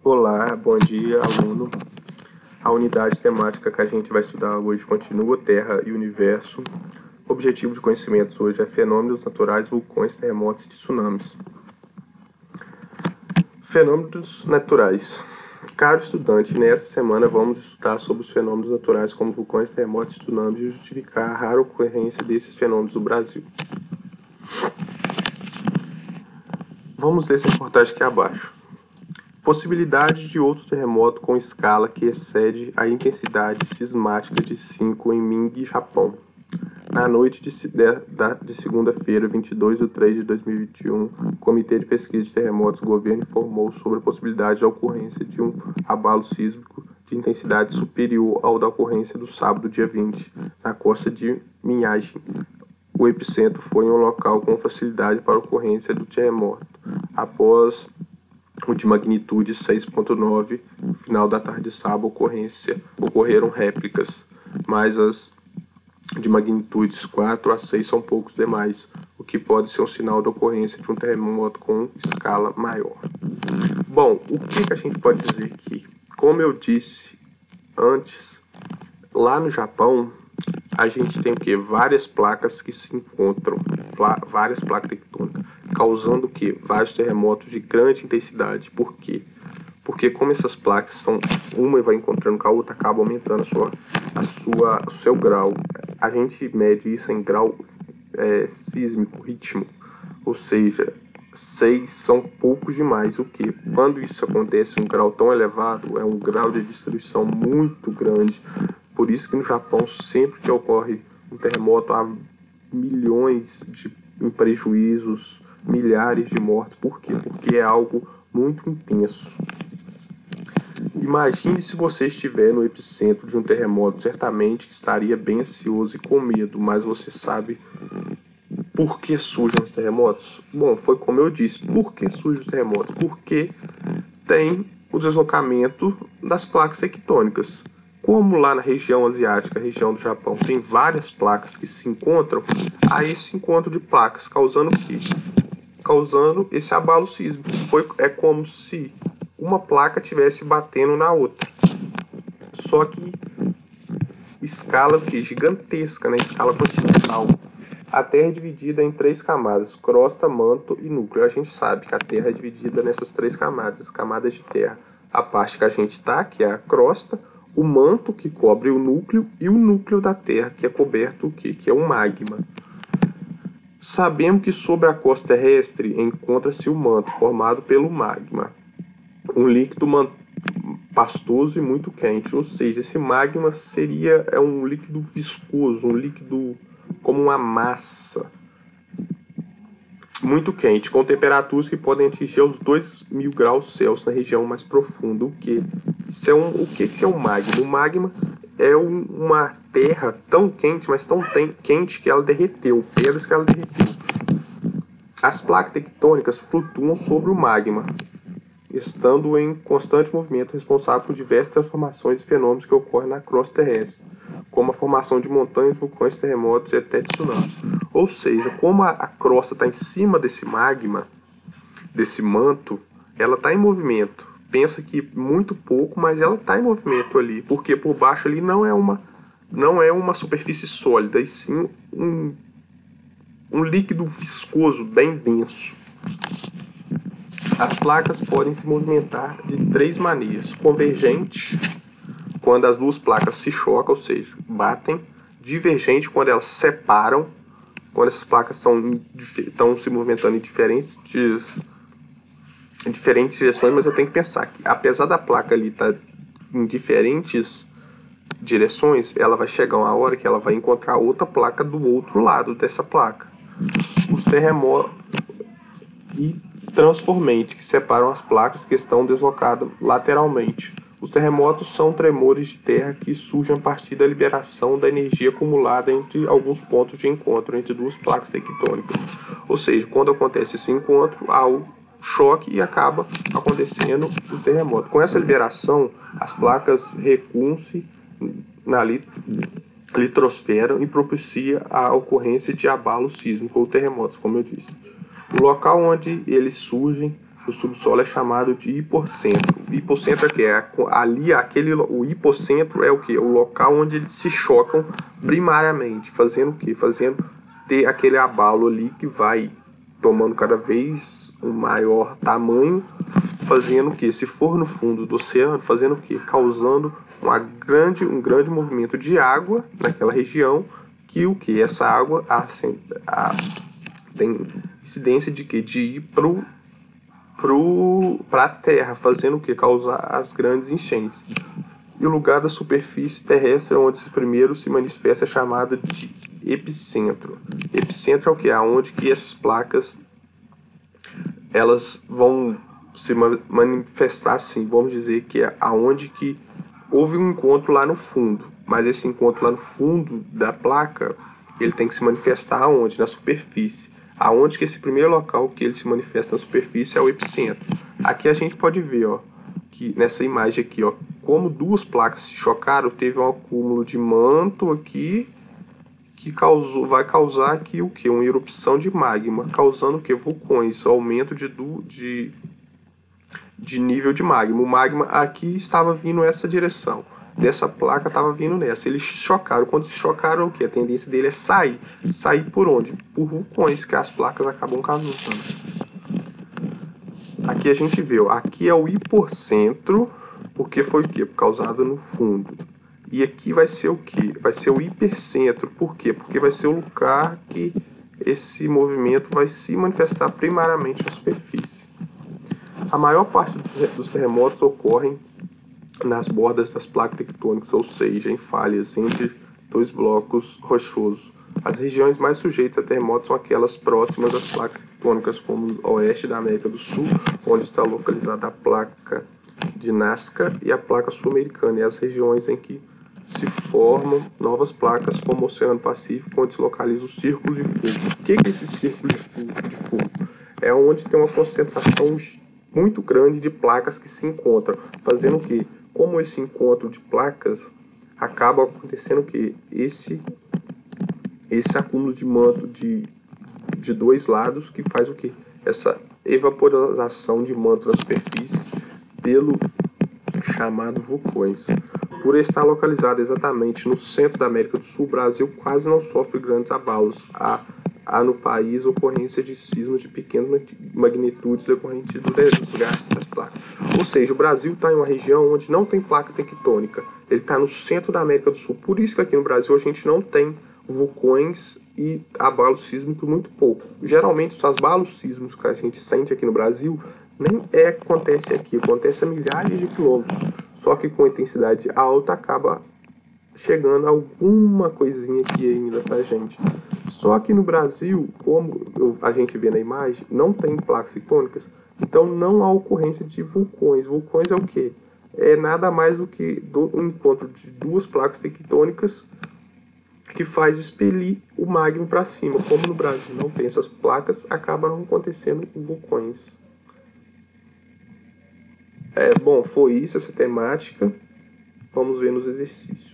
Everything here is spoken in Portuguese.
Olá, bom dia, aluno. A unidade temática que a gente vai estudar hoje continua Terra e Universo. O objetivo de conhecimentos hoje é fenômenos naturais, vulcões, terremotos e tsunamis. Fenômenos naturais. Caro estudante, nesta semana vamos estudar sobre os fenômenos naturais como vulcões, terremotos e tsunamis e justificar a rara ocorrência desses fenômenos no Brasil. Vamos ler essa reportagem aqui abaixo. Possibilidade de outro terremoto com escala que excede a intensidade sismática de 5 em Ming, Japão. Na noite de segunda-feira, 22/3/2021, o Comitê de Pesquisa de Terremotos do governo informou sobre a possibilidade da ocorrência de um abalo sísmico de intensidade superior ao da ocorrência do sábado, dia 20, na costa de Miyagi. O epicentro foi em um local com facilidade para a ocorrência do terremoto, após o de magnitude 6.9, no final da tarde de sábado, ocorreram réplicas, mas as de magnitudes 4 a 6 são poucos demais, o que pode ser um sinal da ocorrência de um terremoto com escala maior. Bom, o que a gente pode dizer aqui? Como eu disse antes, lá no Japão, a gente tem o quê? Várias placas que se encontram, várias placas tectônicas, causando o quê? Vários terremotos de grande intensidade. Por quê? Porque como essas placas são, uma vai encontrando com a outra, acaba aumentando o seu grau. A gente mede isso em grau sísmico, ritmo, ou seja, 6 são poucos demais. O que? Quando isso acontece em um grau tão elevado, é um grau de destruição muito grande. Por isso que no Japão, sempre que ocorre um terremoto, há milhões de prejuízos, milhares de mortes. Por quê? Porque é algo muito intenso. Imagine se você estiver no epicentro de um terremoto, certamente estaria bem ansioso e com medo, mas você sabe por que surgem os terremotos? Bom, foi como eu disse, por que surgem os terremotos? Porque tem o deslocamento das placas tectônicas. Como lá na região asiática, região do Japão, tem várias placas que se encontram, há esse encontro de placas, causando o quê? Causando esse abalo sísmico. É como se uma placa estivesse batendo na outra. Só que escala gigantesca, né? Escala continental. A Terra é dividida em 3 camadas: crosta, manto e núcleo. A gente sabe que a Terra é dividida nessas 3 camadas, camadas de terra. A parte que a gente está, que é a crosta, o manto, que cobre o núcleo, e o núcleo da Terra, que é coberto o quê? Que é o magma. Sabemos que sobre a crosta terrestre encontra-se o manto, formado pelo magma, um líquido pastoso e muito quente, ou seja, esse magma é um líquido viscoso, um líquido como uma massa muito quente, com temperaturas que podem atingir os 2.000 graus Celsius na região mais profunda. O que é um magma? O magma é uma terra tão quente, mas tão quente que ela derreteu, pedras que ela derreteu. As placas tectônicas flutuam sobre o magma, estando em constante movimento, responsável por diversas transformações e fenômenos que ocorrem na crosta terrestre, como a formação de montanhas, vulcões, terremotos e até tsunamis. Ou seja, como a crosta está em cima desse magma, desse manto, ela está em movimento. Pensa que muito pouco, mas ela está em movimento ali, porque por baixo ali não é uma superfície sólida, e sim um líquido viscoso bem denso. As placas podem se movimentar de 3 maneiras: convergente, quando as duas placas se chocam, ou seja, batem; divergente, quando elas separam, quando essas placas estão se movimentando em diferentes direções. Mas eu tenho que pensar que, apesar da placa ali estar em diferentes direções, ela vai chegar uma hora que ela vai encontrar outra placa do outro lado dessa placa. Os terremotos e transformentes, que separam as placas que estão deslocadas lateralmente. Os terremotos são tremores de terra que surgem a partir da liberação da energia acumulada entre alguns pontos de encontro entre duas placas tectônicas. Ou seja, quando acontece esse encontro, há o choque e acaba acontecendo o terremoto. Com essa liberação, as placas recuam-se na litrosfera e propicia a ocorrência de abalos sísmicos ou terremotos, como eu disse. O local onde eles surgem do subsolo é chamado de hipocentro. O hipocentro é que o hipocentro é o que? O local onde eles se chocam primariamente, fazendo o que? Fazendo ter aquele abalo ali que vai tomando cada vez um maior tamanho, fazendo o que? Se for no fundo do oceano, fazendo o que? Causando um grande movimento de água naquela região, que o que? Essa água tem incidência de que? De ir para a terra, fazendo o que? Causar as grandes enchentes. E o lugar da superfície terrestre onde esse primeiro se manifesta é chamado de epicentro. Epicentro é o que? Aonde que essas placas elas vão se manifestar assim, vamos dizer que é aonde que houve um encontro lá no fundo, mas esse encontro lá no fundo da placa, ele tem que se manifestar aonde? Na superfície. Aonde que esse primeiro local que ele se manifesta na superfície é o epicentro. Aqui a gente pode ver, ó, que nessa imagem aqui, ó, como duas placas se chocaram, teve um acúmulo de manto aqui que vai causar aqui o que? Uma erupção de magma, causando o que? Vulcões, aumento de nível de magma. O magma aqui estava vindo nessa direção, dessa placa estava vindo nessa. Eles chocaram. Quando se chocaram, o que? A tendência dele é sair. Sair por onde? Por vulcões que as placas acabam causando. Aqui a gente vê, ó, aqui é o hipocentro, porque foi o que? Causado no fundo. E aqui vai ser o que? Vai ser o hipercentro. Por quê? Porque vai ser o lugar que esse movimento vai se manifestar primariamente na superfície. A maior parte dos terremotos ocorrem nas bordas das placas tectônicas, ou seja, em falhas entre dois blocos rochosos. As regiões mais sujeitas a terremotos são aquelas próximas às placas tectônicas, como o oeste da América do Sul, onde está localizada a placa de Nazca e a placa sul-americana, e as regiões em que se formam novas placas, como o Oceano Pacífico, onde se localiza o Círculo de Fogo. O que é esse Círculo de Fogo? É onde tem uma concentração muito grande de placas que se encontram, fazendo o que? Como esse encontro de placas acaba acontecendo o que? Esse acúmulo de manto de dois lados, que faz o que? Essa evaporização de manto na superfície pelo chamado vulcões. Por estar localizado exatamente no centro da América do Sul, o Brasil quase não sofre grandes abalos. Há no país ocorrência de sismos de pequenas magnitudes decorrente do desgaste das placas. Ou seja, o Brasil está em uma região onde não tem placa tectônica. Ele está no centro da América do Sul. Por isso que aqui no Brasil a gente não tem vulcões e abalos sísmicos muito pouco. Geralmente os abalos sísmicos que a gente sente aqui no Brasil nem acontece aqui, acontece a milhares de quilômetros. Só que com intensidade alta acaba chegando alguma coisinha aqui ainda pra gente. Só que no Brasil, como a gente vê na imagem, não tem placas tectônicas, então não há ocorrência de vulcões. Vulcões é o quê? É nada mais do que um encontro de duas placas tectônicas que faz expelir o magma para cima. Como no Brasil não tem essas placas, acaba não acontecendo vulcões. Bom, foi isso essa temática. Vamos ver nos exercícios.